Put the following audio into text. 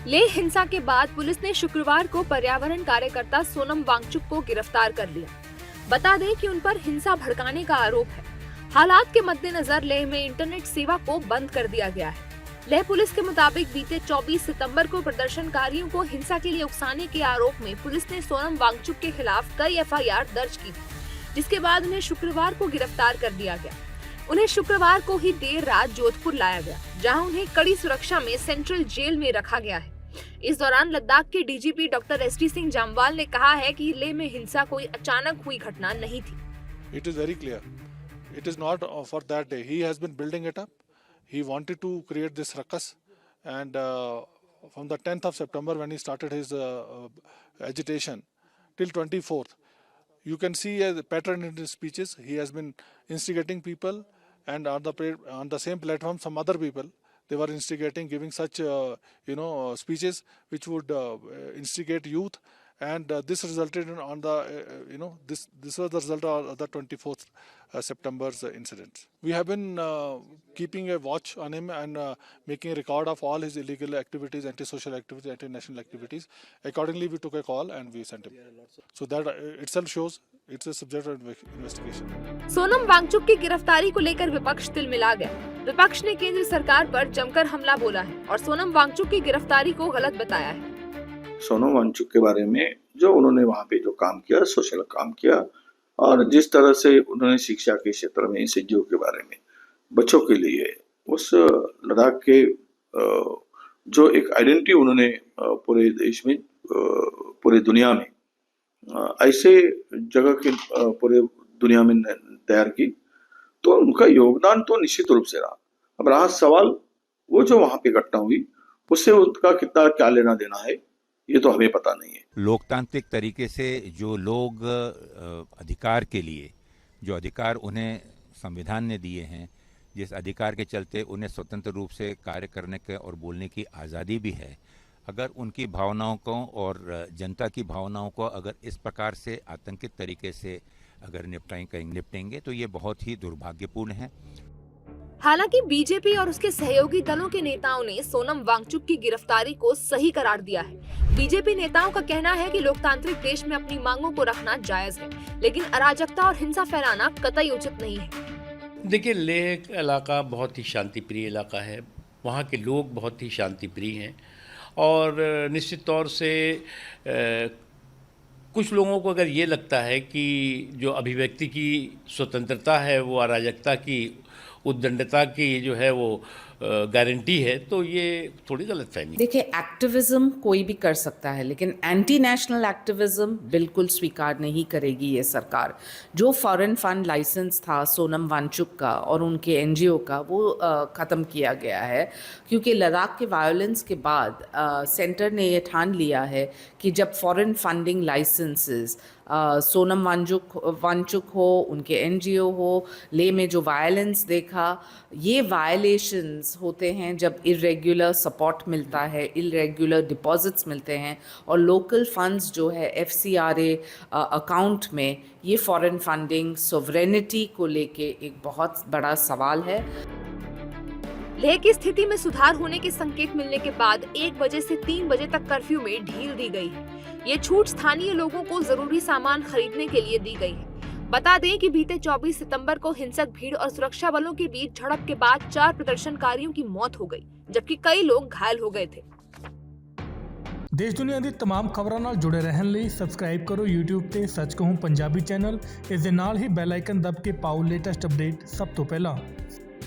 लेह हिंसा के बाद पुलिस ने शुक्रवार को पर्यावरण कार्यकर्ता सोनम वांगचुक को गिरफ्तार कर लिया। बता दें कि उन पर हिंसा भड़काने का आरोप है। हालात के मद्देनजर लेह में इंटरनेट सेवा को बंद कर दिया गया है। लेह पुलिस के मुताबिक बीते 24 सितंबर को प्रदर्शनकारियों को हिंसा के लिए उकसाने के आरोप में पुलिस ने सोनम वांगचुक के खिलाफ कई एफआईआर दर्ज की, जिसके बाद उन्हें शुक्रवार को गिरफ्तार कर दिया गया। उन्हें शुक्रवार को ही देर रात जोधपुर लाया गया, जहां उन्हें कड़ी सुरक्षा में सेंट्रल जेल में रखा गया है। इस दौरान लद्दाख के DGP doctor ST Singh Jamwal ने कहा है कि लेह में हिंसा कोई अचानक हुई घटना नहीं थी। It is very clear. It is not for that day. He has been building it up. He wanted to create this ruckus, and from the 10th of September when he started his agitation till 24th, you can see a pattern in his speeches. He has been instigating people, and on the same platform some other people, they were instigating, giving such speeches which would instigate youth, and this resulted in on the this was the result of the 24th September's incident. We have been keeping a watch on him and making a record of all his illegal activities, anti-social activities, anti-national activities. Accordingly, we took a call and we sent him. So that itself shows it's a subject of investigation. Sonam Wangchuck की गिरफ्तारी को लेकर विपक्ष तिलमिला गया। विपक्ष ने केंद्र सरकार पर जमकर हमला बोला है और सोनम वांगचुक की गिरफ्तारी को गलत बताया है। सोनम वांगचुक के बारे में जो उन्होंने वहाँ पे जो काम किया, सोशल काम किया, और जिस तरह से उन्होंने शिक्षा के क्षेत्र में एनजीओ के बारे में बच्चों के लिए उस लद्दाख के जो एक आइडेंटिटी उन्होंने पूरे देश में, पूरे दुनिया में ऐसे जगह के पूरे दुनिया में तैयार की, तो उनका योगदान तो निश्चित रूप से रहा। अब रहा सवाल वो जो वहाँ पे घटना हुई उससे उनका कितना क्या लेना देना है, ये तो हमें पता नहीं है। लोकतांत्रिक तरीके से जो लोग अधिकार के लिए, जो अधिकार उन्हें संविधान ने दिए हैं, जिस अधिकार के चलते उन्हें स्वतंत्र रूप से कार्य करने के और बोलने की आज़ादी भी है, अगर उनकी भावनाओं को और जनता की भावनाओं को अगर इस प्रकार से आतंकित तरीके से अगर निपटेंगे तो ये बहुत ही दुर्भाग्यपूर्ण है। हालांकि बीजेपी और उसके सहयोगी दलों के नेताओं ने सोनम वांगचुक की गिरफ्तारी को सही करार दिया है। बीजेपी नेताओं का कहना है कि लोकतांत्रिक देश में अपनी मांगों को रखना जायज है, लेकिन अराजकता और हिंसा फैलाना कतई उचित नहीं है। देखिए, लेह इलाका बहुत ही शांतिप्रिय इलाका है, वहाँ के लोग बहुत ही शांतिप्रिय हैं और निश्चित तौर से कुछ लोगों को अगर ये लगता है कि जो अभिव्यक्ति की स्वतंत्रता है वो अराजकता की, उद्दंडता की जो है वो गारंटी है, तो ये थोड़ी गलतफहमी। देखिए, एक्टिविज्म कोई भी कर सकता है, लेकिन एंटी नेशनल एक्टिविज्म बिल्कुल स्वीकार नहीं करेगी ये सरकार। जो फॉरेन फंड लाइसेंस था सोनम वांगचुक का और उनके एनजीओ का, वो ख़त्म किया गया है, क्योंकि लद्दाख के वायलेंस के बाद सेंटर ने ये ठान लिया है कि जब foreign funding licences Sonam Wangchuk हो, उनके एनजीओ हो, लेह में जो वायलेंस देखा, ये वायलेशंस होते हैं जब इरेगुलर सपोर्ट मिलता है, इरेगुलर डिपॉजिट्स मिलते हैं और लोकल फंड्स जो है एफसीआरए अकाउंट में, ये फॉरेन फंडिंग सोवरेनिटी को लेके एक बहुत बड़ा सवाल है। लेह की स्थिति में सुधार होने के संकेत मिलने के बाद 1 बजे से 3 बजे तक कर्फ्यू में ढील दी गई है। ये छूट स्थानीय लोगों को जरूरी सामान खरीदने के लिए दी गई है। बता दें कि बीते 24 सितंबर को हिंसक भीड़ और सुरक्षा बलों के बीच झड़प के बाद 4 प्रदर्शनकारियों की मौत हो गई, जबकि कई लोग घायल हो गए थे। देश दुनिया दी तमाम खबरों नाल जुड़े रहने ਲਈ सब्सक्राइब करो YouTube ਤੇ सच कहूं पंजाबी चैनल। इस दे नाल ही बैल आइकन दब के पाओ लेटेस्ट अपडेट सब तो पहला।